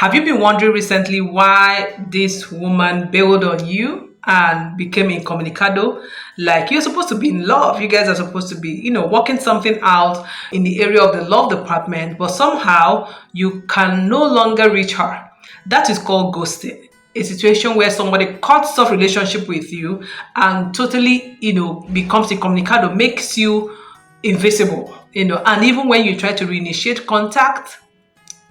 Have you been wondering recently why this woman bailed on you and became incommunicado? Like, you're supposed to be in love. You guys are supposed to be, working something out in the area of the love department, but somehow you can no longer reach her. That is called ghosting. A situation where somebody cuts off relationship with you and totally, becomes incommunicado, makes you invisible, and even when you try to reinitiate contact,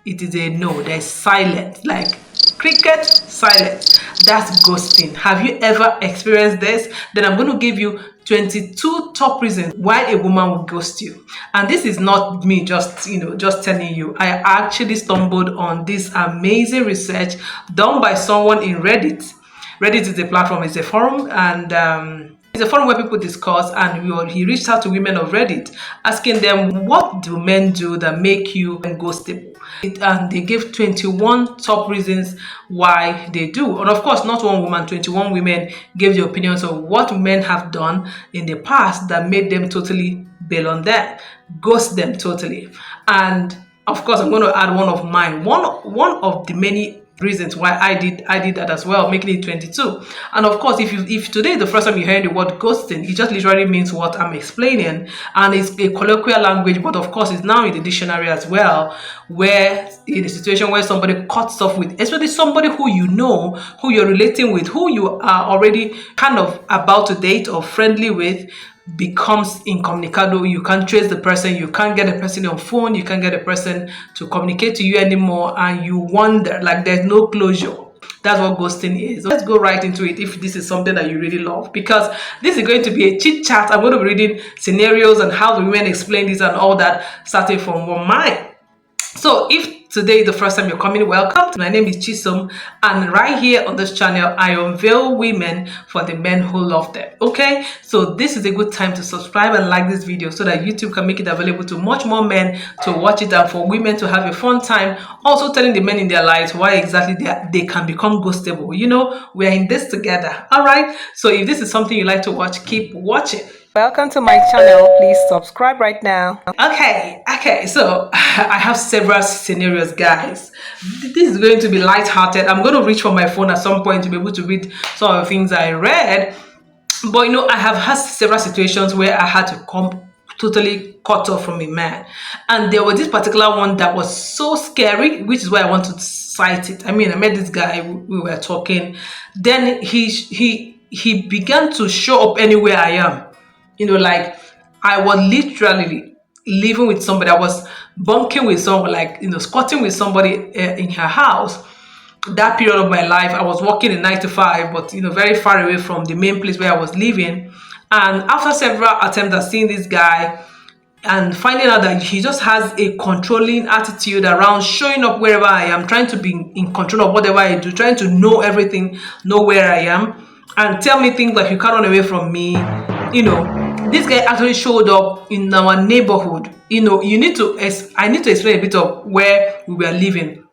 it is a no. There's silence, like cricket silence. That's ghosting. Have you ever experienced this? Then I'm going to give you 22 top reasons why a woman would ghost you. And this is not me just telling you. I actually stumbled on this amazing research done by someone in Reddit. Reddit is a platform, it's a forum, and it's a forum where people discuss, and he reached out to women of Reddit, asking them, what do men do that make you ghostable? And they gave 21 top reasons why they do. And of course, not one woman, 21 women gave their opinions of what men have done in the past that made them totally bail on them, ghost them totally. And of course, I'm going to add one of mine, one of the many reasons why I did that as well, making it 22. And of course, if today is the first time you hear the word ghosting, it just literally means what I'm explaining, and it's a colloquial language, but of course it's now in the dictionary as well, where in a situation where somebody cuts off with, especially somebody who you know, who you're relating with, who you are already kind of about to date or friendly with, becomes incommunicado. You can't trace the person, you can't get the person on phone, you can't get the person to communicate to you anymore, and you wonder, like there's no closure. That's what ghosting is. Let's go right into it if this is something that you really love, because this is going to be a chit chat. I'm going to be reading scenarios and how the women explain this and all that, starting from one mind. So if today is the first time you're coming, welcome. My name is Chisom, and right here on this channel, I unveil women for the men who love them. Okay, so this is a good time to subscribe and like this video so that YouTube can make it available to much more men to watch it, and for women to have a fun time also telling the men in their lives why exactly they can become ghostable. We're in this together. All right, so if this is something you like to watch, keep watching. Welcome to my channel. Please subscribe right now. Okay, so I have several scenarios, guys. This is going to be light-hearted. I'm going to reach for my phone at some point to be able to read some of the things I read, but I have had several situations where I had to come totally cut off from a man, and there was this particular one that was so scary, which is why I want to cite it. I met this guy, we were talking, then he began to show up anywhere I am. Like I was literally living with somebody. I was bunking with someone, like, squatting with somebody in her house. That period of my life, I was working in 9 to 5, but, very far away from the main place where I was living. And after several attempts at seeing this guy and finding out that he just has a controlling attitude around showing up wherever I am, trying to be in control of whatever I do, trying to know everything, know where I am, and tell me things like you can't run away from me. This guy actually showed up in our neighborhood. I need to explain a bit of where we were living.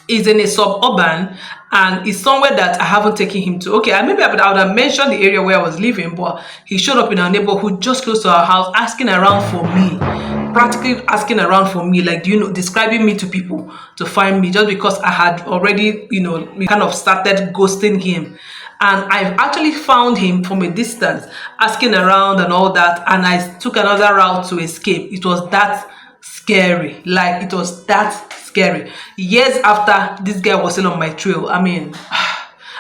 It's in a suburban, and it's somewhere that I haven't taken him to. Okay, I would have mentioned the area where I was living, but he showed up in our neighborhood just close to our house, asking around for me. Practically asking around for me, like, describing me to people to find me, just because I had already, we kind of started ghosting him. And I've actually found him from a distance, asking around and all that, and I took another route to escape. It was that scary. Like, it was that scary. Years after, this guy was still on my trail. I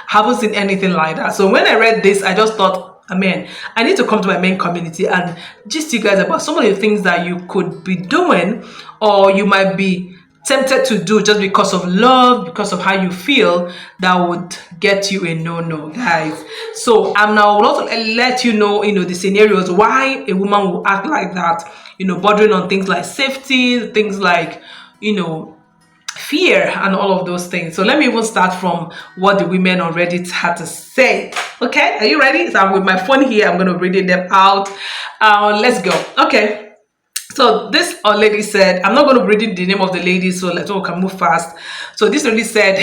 haven't seen anything like that. So when I read this, I just thought, I need to come to my main community and just you guys about some of the things that you could be doing, or you might be tempted to do just because of love, because of how you feel, that would get you a no, guys. So I'm now also let you know, the scenarios why a woman will act like that, bordering on things like safety, things like, fear, and all of those things. So let me even start from what the women on Reddit had to say. Okay, are you ready? So I'm with my phone here. I'm going to read them out. Let's go. Okay. So this lady said, I'm not going to read the name of the lady, so we can move fast. So this lady said,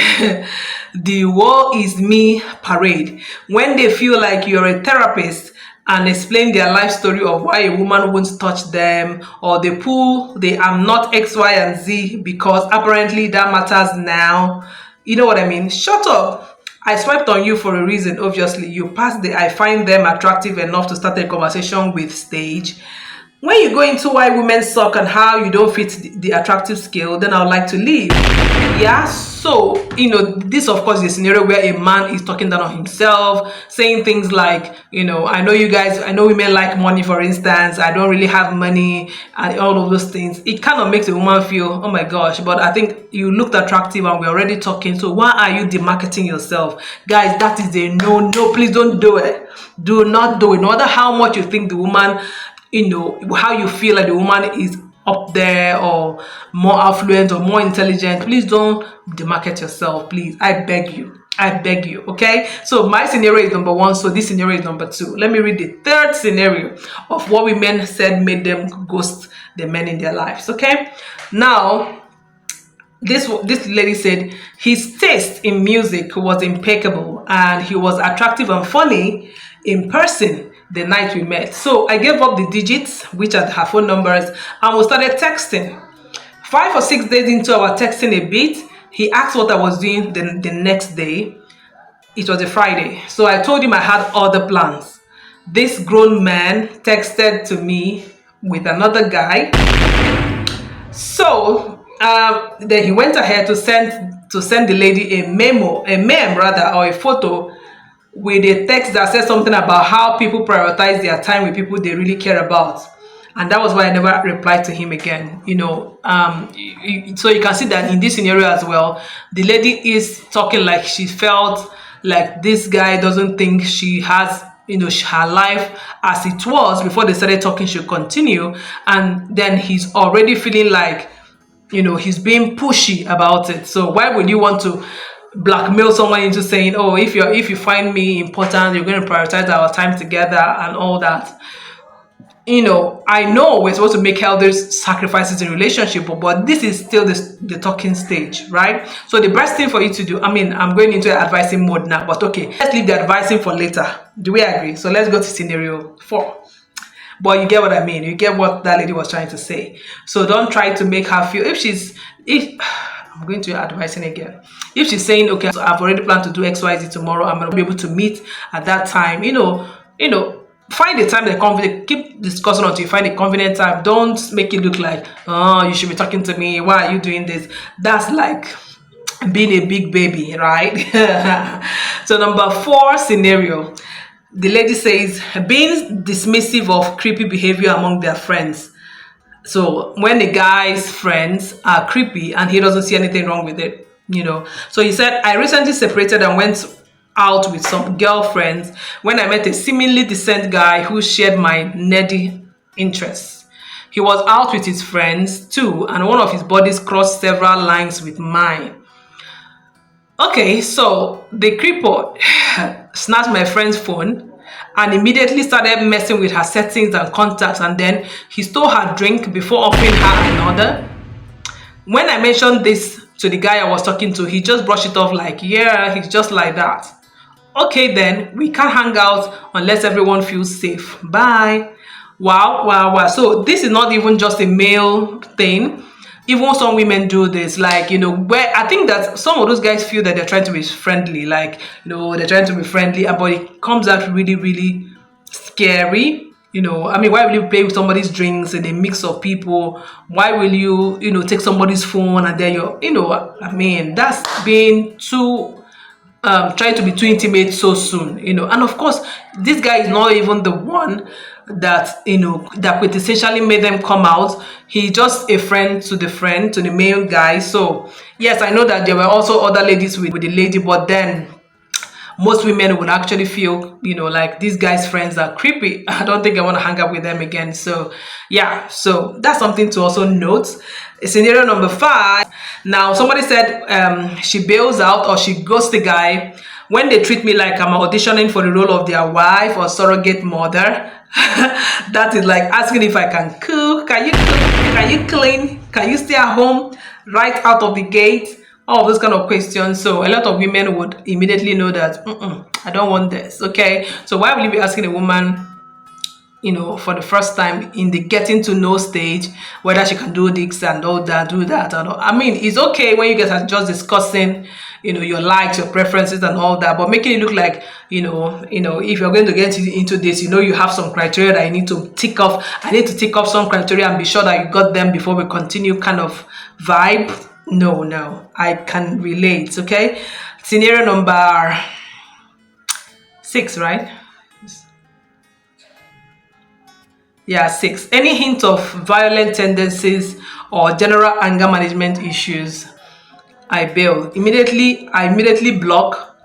the woe is me parade. When they feel like you're a therapist and explain their life story of why a woman won't touch them, or they pull the I'm not X, Y, and Z because apparently that matters now. You know what I mean? Shut up. I swiped on you for a reason, obviously. You passed the I find them attractive enough to start a conversation with stage. When you go into why women suck and how you don't fit the attractive scale, then I would like to leave. Yeah, so, this of course is a scenario where a man is talking down on himself, saying things like, I know you guys, I know women like money, for instance, I don't really have money, and all of those things. It kind of makes a woman feel, oh my gosh, but I think you looked attractive and we're already talking, so why are you demarketing yourself? Guys, that is a no, please don't do it. Do not do it. No matter how much you think the woman, how you feel like the woman is up there or more affluent or more intelligent, please don't demarket yourself, please. I beg you. Okay, so my scenario is number 1, so this scenario is number 2. Let me read the third scenario of what women said made them ghost the men in their lives. Okay, now this lady said his taste in music was impeccable and he was attractive and funny in person the night we met. So I gave up the digits, which are her phone numbers, and we started texting. 5 or 6 days into our texting a bit, he asked what I was doing the next day. It was a Friday, so I told him I had other plans. This grown man texted to me with another guy. So then he went ahead to send the lady a meme rather, or a photo with a text that said something about how people prioritize their time with people they really care about. And that was why I never replied to him again. So you can see that in this scenario as well, the lady is talking like she felt like this guy doesn't think she has, her life as it was before they started talking should continue. And then he's already feeling like, he's being pushy about it. So why would you want to blackmail someone into saying, oh, if you find me important, you're going to prioritize our time together and all that? I know we're supposed to make healthy sacrifices in relationship, but this is still the talking stage, right? So the best thing for you to do, I'm going into advising mode now, but okay, let's leave the advising for later. Do we agree? So let's go to scenario 4. But you get what I mean. You get what that lady was trying to say. So don't try to make her feel, if I'm going to advising again. If she's saying, okay, so I've already planned to do XYZ tomorrow, I'm going to be able to meet at that time, find the time that convenient, keep discussing until you find a convenient time. Don't make it look like, oh, you should be talking to me. Why are you doing this? That's like being a big baby, right? So number 4 scenario. The lady says, being dismissive of creepy behavior among their friends. So when the guy's friends are creepy and he doesn't see anything wrong with it, So he said, I recently separated and went out with some girlfriends when I met a seemingly decent guy who shared my nerdy interests. He was out with his friends too, and one of his bodies crossed several lines with mine. Okay, so the creeper snatched my friend's phone and immediately started messing with her settings and contacts, and then he stole her drink before offering her another. When I mentioned this to the guy I was talking to, he just brushed it off like, yeah, he's just like that. Okay, then we can't hang out unless everyone feels safe. Bye. Wow. So this is not even just a male thing. Even some women do this, like, where I think that some of those guys feel that they're trying to be friendly, like, they're trying to be friendly, but it comes out really, really scary. Why will you play with somebody's drinks in a mix of people? Why will you, take somebody's phone and then that's being too, trying to be too intimate so soon, and of course, this guy is not even the one that that quintessentially made them come out. He's just a friend to the male guy. So yes, I know that there were also other ladies with the lady, but then most women would actually feel, like these guys' friends are creepy. I don't think I want to hang out with them again. So yeah, so that's something to also note. Scenario number 5. Now somebody said she bails out or she ghosts the guy when they treat me like I'm auditioning for the role of their wife or surrogate mother. That is like asking if I can cook, can you clean, can you stay at home right out of the gate, all of those kind of questions. So a lot of women would immediately know that I don't want this. Okay, so why will you be asking a woman for the first time in the getting to know stage, whether she can do this and all that, do that. And all. I mean, it's okay when you guys are just discussing, your likes, your preferences, and all that, but making it look like, if you're going to get into this, you have some criteria that you need to tick off. I need to tick off some criteria and be sure that you got them before we continue kind of vibe. No, I can relate. Okay. Scenario number 6, right? Yeah, 6. Any hint of violent tendencies or general anger management issues, I bail. I immediately block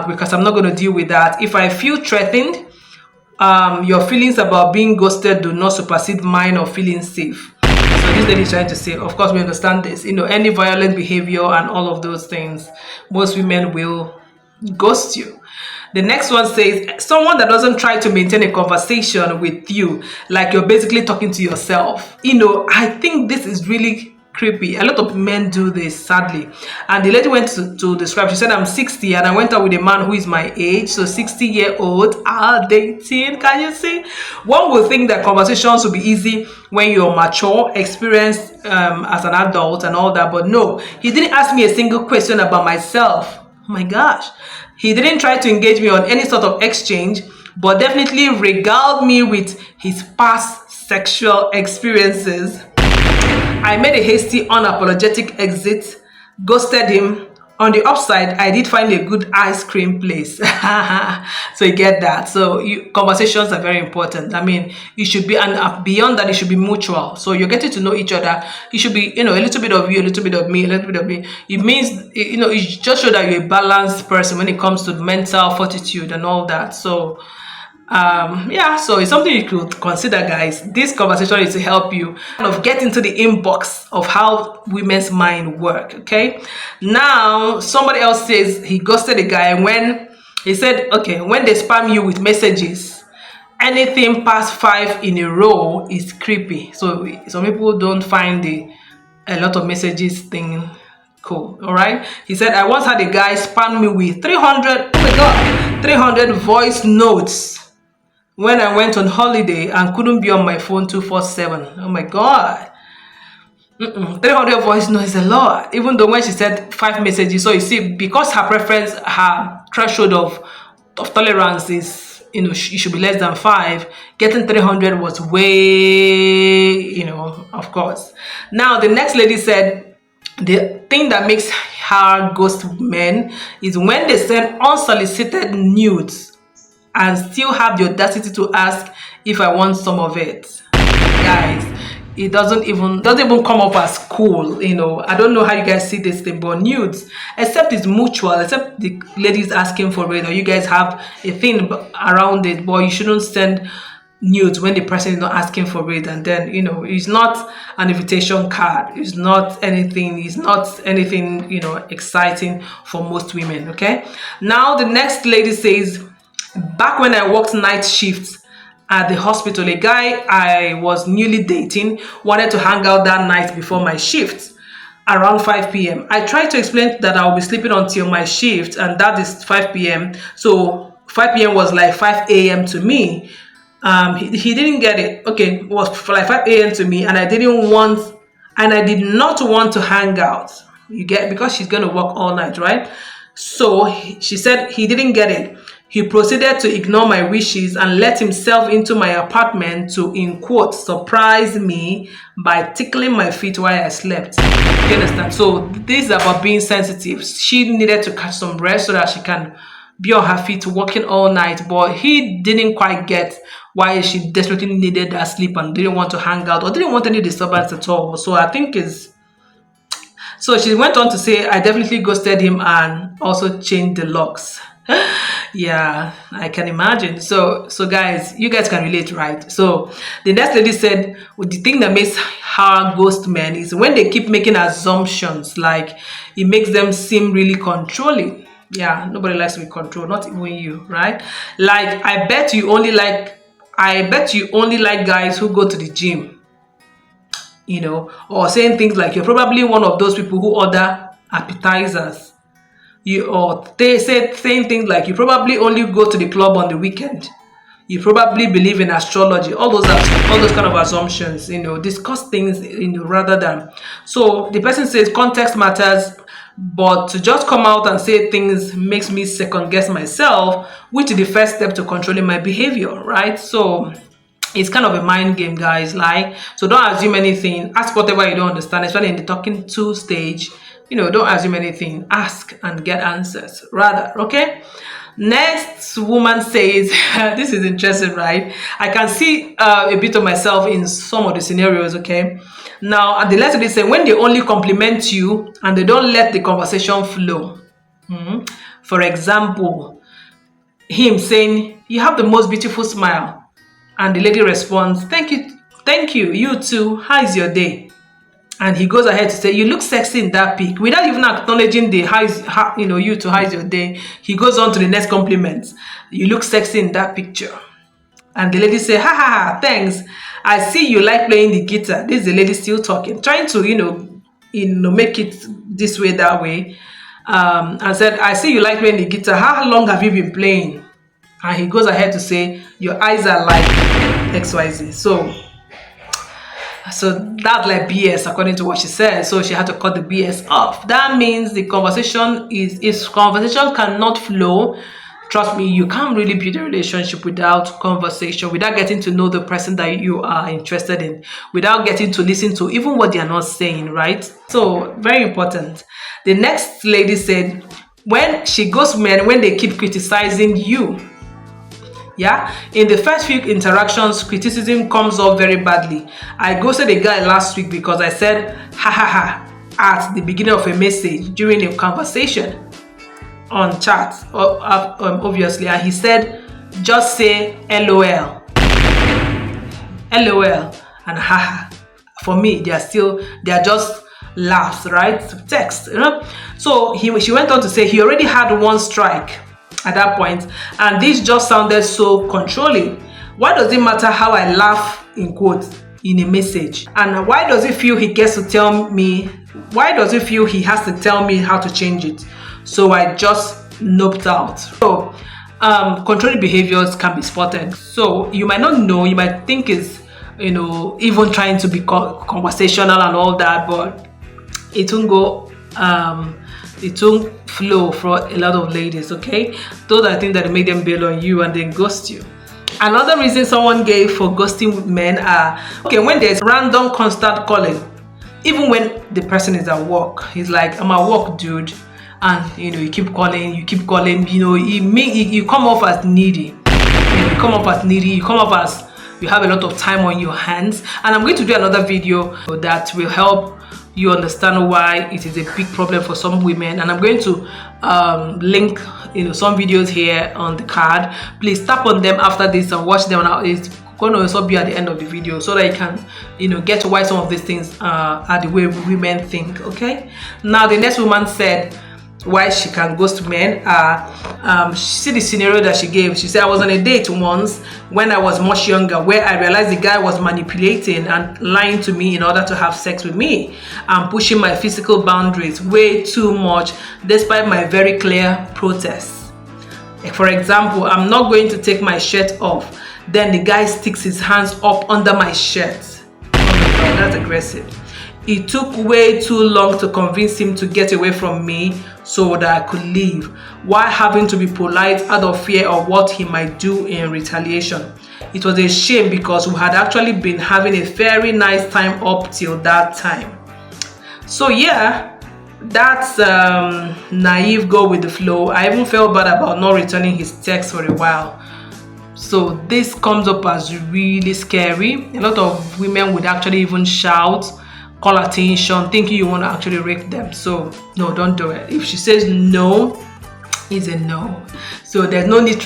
because I'm not going to deal with that. If I feel threatened, your feelings about being ghosted do not supersede mine or feeling safe. So this lady is trying to say, of course, we understand this. Any violent behavior and all of those things, most women will ghost you. The next one says, someone that doesn't try to maintain a conversation with you, like you're basically talking to yourself. I think this is really creepy. A lot of men do this, sadly. And the lady went to describe, she said, I'm 60 and I went out with a man who is my age, so 60-year-old, dating. Can you see? One would think that conversations will be easy when you're mature, experienced as an adult and all that, but no, he didn't ask me a single question about myself. Oh my gosh. He didn't try to engage me on any sort of exchange, but definitely regaled me with his past sexual experiences. I made a hasty, unapologetic exit, ghosted him. On the upside, I did find a good ice cream place. So you get that. So conversations are very important. I mean, it should be, and beyond that, it should be mutual. So you're getting to know each other. It should be, a little bit of you, a little bit of me, a little bit of me. It means, it just shows that you're a balanced person when it comes to mental fortitude and all that. So so it's something you could consider, guys. This conversation is to help you kind of get into the inbox of how women's mind work. Okay, now somebody else says he ghosted a guy when he said, okay, when they spam you with messages, anything past 5 in a row is creepy. So some people don't find a lot of messages thing cool. All right, he said, I once had a guy spam me with 300, oh my god, 300 voice notes when I went on holiday and couldn't be on my phone 247. Oh my god. 300 voice notes is a lot. Even though when she said 5 messages, so you see, because her preference, her threshold of tolerance is, it should be less than 5. Getting 300 was way, of course. Now the next lady said, the thing that makes her ghost men is when they send unsolicited nudes and still have the audacity to ask if I want some of it. Guys, it doesn't even come up as cool. I don't know how you guys see this thing, but nudes, except it's mutual, except the ladies asking for it, or you guys have a thing around it, but you shouldn't send nudes when the person is not asking for it. And then it's not an invitation card, it's not anything exciting for most women. Okay, now the next lady says, back when I worked night shifts at the hospital, a guy I was newly dating wanted to hang out that night before my shift around 5 p.m. I tried to explain that I'll be sleeping until my shift, and that is 5 p.m. So 5 p.m. was like 5 a.m. to me. He didn't get it. Okay, it was for like 5 a.m. to me, and I did not want to hang out. You get, because she's going to work all night, right? So she said he didn't get it. He proceeded to ignore my wishes and let himself into my apartment to, in quotes, surprise me by tickling my feet while I slept. You understand? So this is about being sensitive. She needed to catch some rest so that she can be on her feet working all night, but he didn't quite get why she desperately needed that sleep and didn't want to hang out or didn't want any disturbance at all. So I think so she went on to say, I definitely ghosted him and also changed the locks. Yeah, I can imagine. So guys, you guys can relate, right? So the next lady said, well, the thing that makes her ghost men is when they keep making assumptions, like it makes them seem really controlling. Yeah, nobody likes to be controlled, not even you, right? Like, I bet you only like guys who go to the gym, or saying things like you're probably one of those people who order appetizers. Saying things like you probably only go to the club on the weekend. You probably believe in astrology. All those kind of assumptions. Discuss things. Rather than. So the person says context matters, but to just come out and say things makes me second guess myself, which is the first step to controlling my behavior, right? So it's kind of a mind game, guys. So don't assume anything. Ask whatever you don't understand, especially in the talking to stage. Don't assume anything. Ask and get answers, rather. Okay. Next woman says, this is interesting, right? I can see a bit of myself in some of the scenarios, okay? Now, at the last they say, when they only compliment you and they don't let the conversation flow. For example, him saying, you have the most beautiful smile. And the lady responds, thank you, you too, how is your day? And he goes ahead to say, you look sexy in that pic. Without even acknowledging the you too, how is your day? He goes on to the next compliment. You look sexy in that picture. And the lady say, ha ha ha, thanks. I see you like playing the guitar. This is the lady still talking, trying to, make it this way, that way. And said, I see you like playing the guitar. How long have you been playing? And he goes ahead to say, your eyes are like XYZ. So that's like BS according to what she said. So she had to cut the BS off. That means the conversation if conversation cannot flow, trust me, you can't really build a relationship without conversation, without getting to know the person that you are interested in, without getting to listen to even what they are not saying, right? So very important. The next lady said, when she ghosts men when they keep criticizing you. Yeah, in the first few interactions, criticism comes off very badly. I ghosted a guy last week because I said ha ha ha at the beginning of a message during a conversation on chat, obviously, and he said just say LOL, LOL and haha. For me, they are just laughs, right? Text, So she went on to say he already had one strike at that point, and this just sounded so controlling. Why does it matter how I laugh in quotes in a message? And why does it feel he has to tell me how to change it? So I just noped out. So controlling behaviors can be spotted. So you might not know, you might think it's even trying to be conversational and all that, but it won't go it won't flow for a lot of ladies, okay? Those are things that make them bail on you and then ghost you. Another reason someone gave for ghosting men are, when there's random constant calling, even when the person is at work. He's like, I'm at work, dude, and you keep calling, you come off as needy. You come off as you have a lot of time on your hands. And I'm going to do another video that will help you understand why it is a big problem for some women, and I'm going to link some videos here on the card. Please tap on them after this and watch them. It's going to also be at the end of the video so that you can get why some of these things are the way women think. Okay, now the next woman said why she can ghost men. See the scenario that she gave. She said, I was on a date once when I was much younger where I realized the guy was manipulating and lying to me in order to have sex with me and pushing my physical boundaries way too much despite my very clear protests. For example, I'm not going to take my shirt off. Then the guy sticks his hands up under my shirt. Oh my God, that's aggressive. It took way too long to convince him to get away from me so that I could leave, while having to be polite out of fear of what he might do in retaliation. It was a shame because we had actually been having a very nice time up till that time. So yeah, that's naive, go with the flow. I even felt bad about not returning his text for a while. So this comes up as really scary. A lot of women would actually even shout, call attention, thinking you want to actually rape them. So no, don't do it. If she says no, it's a no. So there's no need.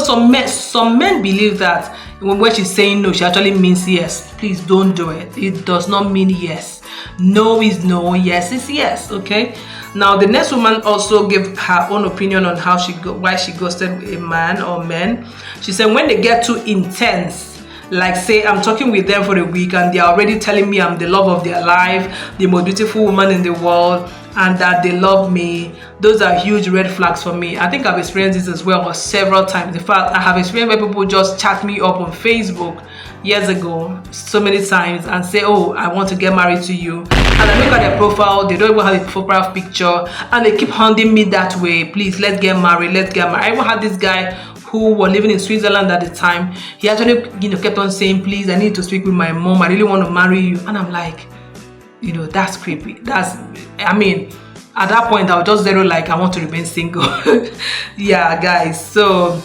Some men believe that when she's saying no, she actually means yes. Please don't do it. It does not mean yes. No is no, yes is yes. Okay. Now the next woman also gave her own opinion on why she ghosted a man or men. She said when they get too intense, like say I'm talking with them for a week and they're already telling me I'm the love of their life, the most beautiful woman in the world, and that they love me, those are huge red flags for me. I think I've experienced this as well several times. In fact, I have experienced where people just chat me up on Facebook years ago so many times and say, oh, I want to get married to you, and I look at their profile, they don't even have a profile picture, and they keep hounding me that way. Please, let's get married, let's get married. I even had this guy who were living in Switzerland at the time. He actually, kept on saying, please, I need to speak with my mom, I really want to marry you. And I'm like, that's creepy. I mean, at that point I was just zero, like, I want to remain single. Yeah, guys. So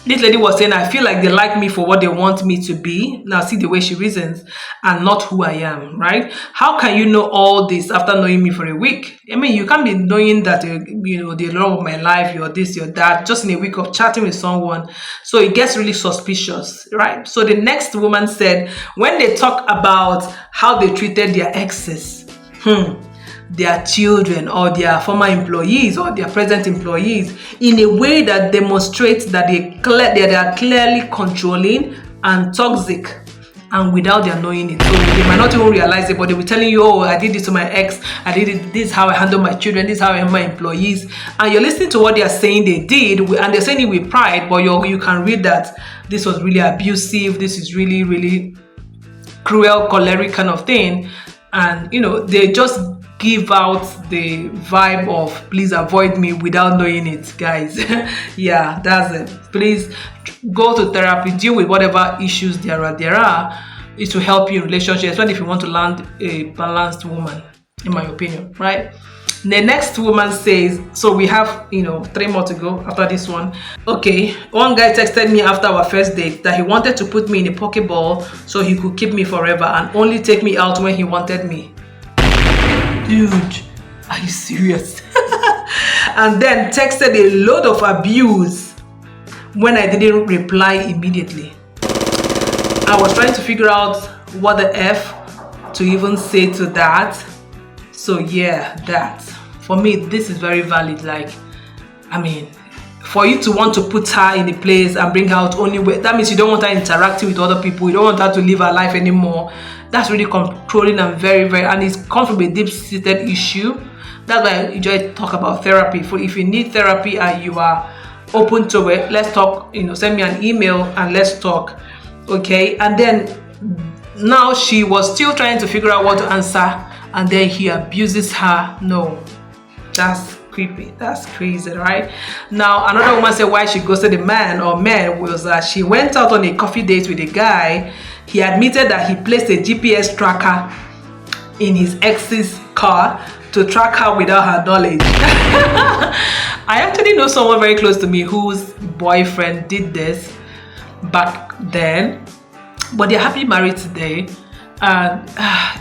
this lady was saying, I feel like they like me for what they want me to be. Now see the way she reasons, and not who I am, right? How can you know all this after knowing me for a week? I mean, you can't be knowing that, the love of my life, you're this, you're that, just in a week of chatting with someone. So it gets really suspicious, right? So the next woman said, when they talk about how they treated their exes, their children or their former employees or their present employees, in a way that demonstrates that they are clearly controlling and toxic, and without their knowing it. So they might not even realize it, but they will telling you, oh, I did this to my ex, I did it, this is how I handle my children, this is how I handle my employees, and you're listening to what they are saying they did, and they're saying it with pride, but you can read that this was really abusive, this is really, really cruel, choleric kind of thing. And they just give out the vibe of please avoid me without knowing it, guys. Yeah, that's it. Please go to therapy, deal with whatever issues there are. It will help you in relationships, especially if you want to land a balanced woman, in my opinion, right? The next woman says, so we have 3 more to go after this one. Okay, one guy texted me after our first date that he wanted to put me in a pokeball so he could keep me forever and only take me out when he wanted me. Dude, are you serious? And then texted a load of abuse when I didn't reply immediately. I was trying to figure out what the F to even say to that. So yeah, that for me, this is very valid. Like, I mean, for you to want to put her in a place and bring her out only way, that means you don't want her interacting with other people, you don't want her to live her life anymore. That's really controlling and very, very, and it comes from a deep-seated issue. That's why I enjoy talk about therapy. If you need therapy and you are open to it, let's talk. Send me an email and let's talk. Okay, and then now she was still trying to figure out what to answer, and then he abuses her. No, that's creepy. That's crazy, right? Now another woman said why she ghosted the man was that she went out on a coffee date with a guy. He admitted that he placed a GPS tracker in his ex's car to track her without her knowledge. I actually know someone very close to me whose boyfriend did this back then, but they're happily married today. And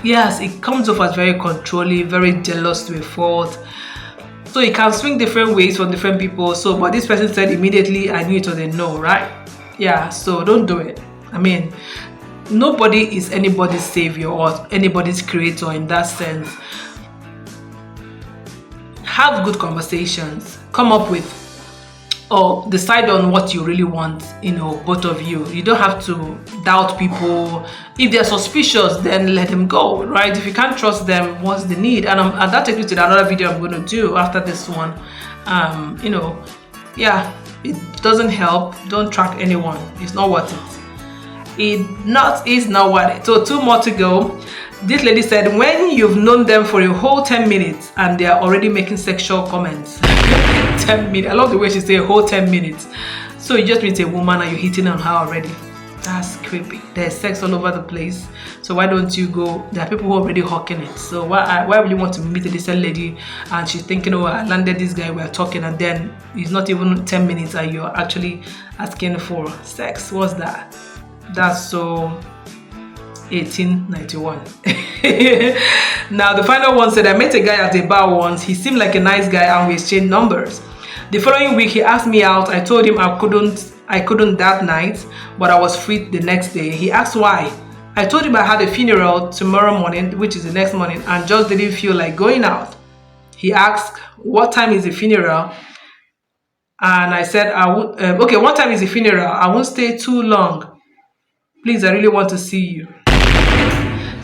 yes, it comes off as very controlling, very jealous to a fault. So it can swing different ways for different people. So, but this person said immediately, I knew it was a no, right? Yeah, so don't do it. I mean, nobody is anybody's savior or anybody's creator in that sense. Have good conversations. Come up with or decide on what you really want, both of you. You don't have to doubt people. If they're suspicious, then let them go, right? If you can't trust them, what's the need? And that takes me to another video I'm going to do after this one. Yeah, it doesn't help. Don't track anyone. It's not worth it. It's not worth it. So 2 more to go. This lady said, when you've known them for a whole 10 minutes and they are already making sexual comments. 10 minutes. I love the way she said a whole 10 minutes. So you just meet a woman and you're hitting on her already. That's creepy. There's sex all over the place. So why don't you go? There are people who are already hawking it. So why would you want to meet a decent lady and she's thinking, oh, I landed this guy, we're talking, and then it's not even 10 minutes and you're actually asking for sex? What's that? That's so 1891. Now the final one said, I met a guy at a bar once. He seemed like a nice guy and we exchanged numbers. The following week he asked me out. I told him I couldn't that night, but I was free the next day. He asked why. I told him I had a funeral tomorrow morning, which is the next morning, and just didn't feel like going out. He asked, what time is the funeral? And I said, okay, what time is the funeral? I won't stay too long. Please, I really want to see you.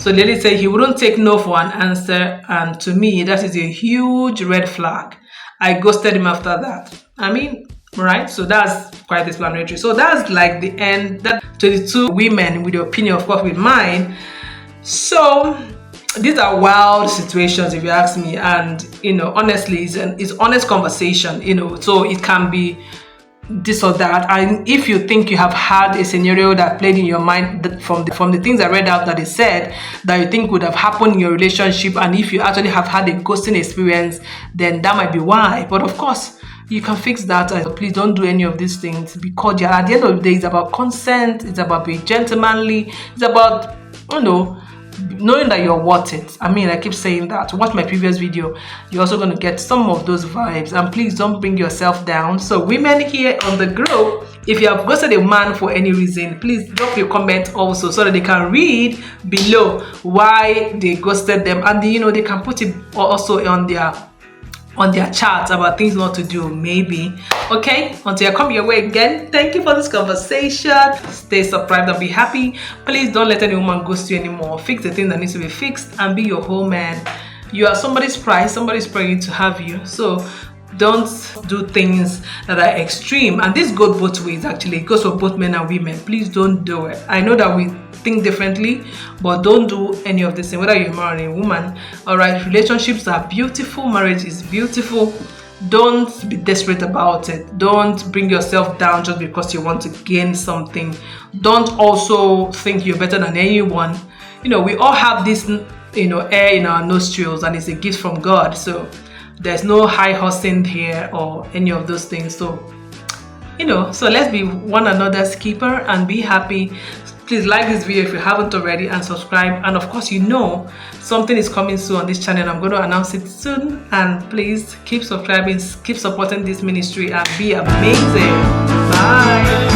So the lady said he wouldn't take no for an answer, and to me, that is a huge red flag. I ghosted him after that. I mean, right? So that's quite explanatory. So that's like the end. That 22 women with your opinion, of course, with mine. So these are wild situations, if you ask me, and honestly, it's honest conversation. So it can be this or that, and if you think you have had a scenario that played in your mind from the things I read out that they said that you think would have happened in your relationship, and if you actually have had a ghosting experience, then that might be why. But of course, you can fix that. And please don't do any of these things, because at the end of the day, it's about consent, it's about being gentlemanly, it's about knowing that you're worth it. I mean, I keep saying that. Watch my previous video. You're also going to get some of those vibes. And please don't bring yourself down. So women here on the group, if you have ghosted a man for any reason, please drop your comment also, so that they can read below why they ghosted them. And they can put it also on their chart about things not to do, maybe. Okay, until I come your way again, thank you for this conversation. Stay subscribed and be happy. Please don't let any woman ghost you anymore. Fix the thing that needs to be fixed and be your whole man. You are somebody's prize. Somebody's praying to have you. So don't do things that are extreme. And this goes both ways, actually. It goes for both men and women. Please don't do it. I know that we think differently, but don't do any of this thing, whether you're a man or a woman. All right, relationships are beautiful. Marriage is beautiful. Don't be desperate about it. Don't bring yourself down just because you want to gain something. Don't also think you're better than anyone. We all have this air in our nostrils, and it's a gift from God. So there's no high horsing here or any of those things. So so let's be one another's keeper and be happy. Please like this video if you haven't already, and subscribe. And of course, something is coming soon on this channel. I'm going to announce it soon. And please keep subscribing, keep supporting this ministry, and be amazing. Bye.